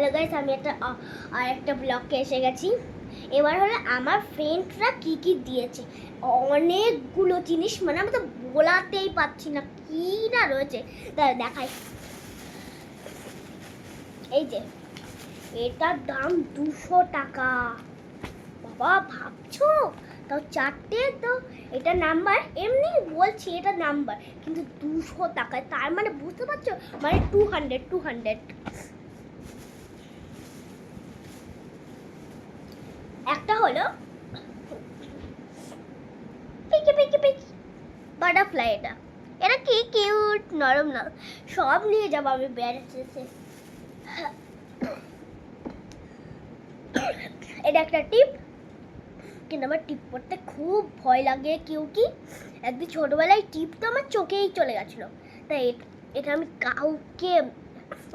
Hello guys, আমি একটা ব্লগে এসে গেছি। এবার হলো আমার ফ্রেন্ডরা কি কি দিয়েছে, অনেকগুলো জিনিস, মানে আমি তো বলাতেই পারছি না কি না রয়েছে। দেখাই, এই যে এটার দাম 200 টাকা। বাবা ভাবছো, তাও চারটে, তো এটা নাম্বার, এমনি বলছি এটা নাম্বার, কিন্তু 200 টাকায়, তার মানে বুঝতে পারছো, মানে 200। একটা হলো পিকি পিকি পিকি বাটারফ্লাই। এটা এটা কি কিউট, নরম না, সব নিয়ে যাবো আমি বেড়াতে। এটা একটা টিপ, কিন্তু আমার টিপ পড়তে খুব ভয় লাগে, কি একদিন ছোটবেলায় টিপ তো আমার চোখেই চলে গেছিলো। তাই এটা আমি কাউকে,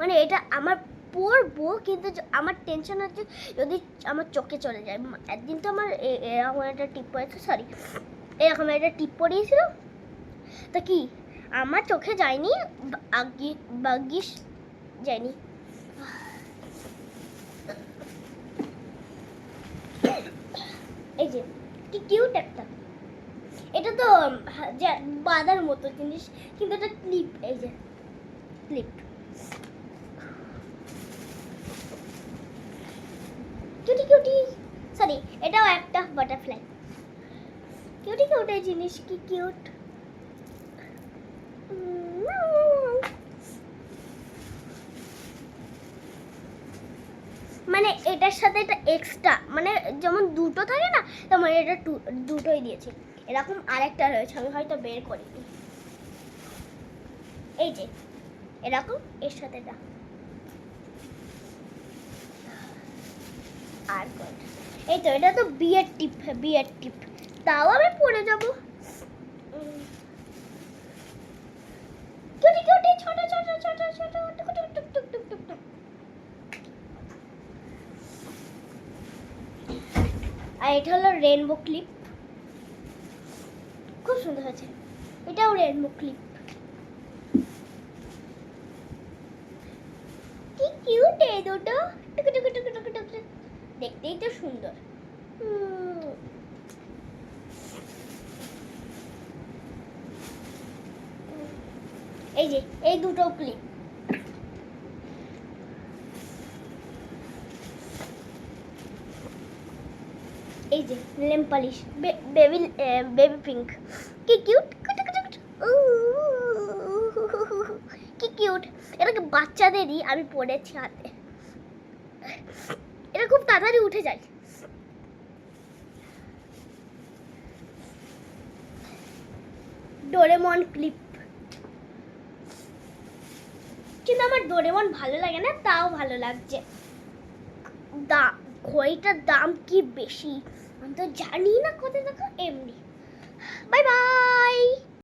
মানে এটা আমার পরবো, কিন্তু আমার টেনশন হচ্ছে যদি আমার চোখে চলে যায়। একদিন তো আমার এরকম একটা টিপ পড়েছে, সরি এরকম একটা টিপ পড়িয়েছিল, তা কি আমার চোখে যায়নি, ভাগ্যিস যায়নি। এই যে কি কিউট একটা, এটা তো বাঁধার মতো জিনিস, কিন্তু এটা ক্লিপ। এই যে ক্লিপ, কিউটি, সরি এটাও একটা বাটারফ্লাই। কিউটি এই জিনিস কি কিউট। মানে এটার সাথে এটা এক্সট্রা, মানে যেমন দুটো থাকে না, তেমন এটা দুটোই দিয়েছে। এরকম আরেকটা রয়েছে, আমি হয়তো বের করিনি। এই যে এরকম এর সাথে এটা আর এই তো, এটা তো বিয়ের টিপ, তাও আমি পরে যাবো। ছোট আর এটা হলো রেনবো ক্লিপ, খুব সুন্দর হয়েছে। এটাও রেনবো ক্লিপ, কি কিউট এই দুটো, দেখতেই তো সুন্দর। এই যে এই দুটো ক্লিপ, এই যে নেল পালিশ, বেবি পিঙ্ক, কি কিউট, কি কিউট। এটাকে বাচ্চাদেরই আমি পড়েছি হাতে, এটা খুব তাড়াতাড়ি উঠে যায়। ডোরেমন ক্লিপ, কিন্তু আমার ডোরেমন ভালো লাগে না, তাও ভালো লাগছে। ঘড়িটার দাম কি বেশি, আমি তো জানি না কত টাকা। এমনি বাই বাই।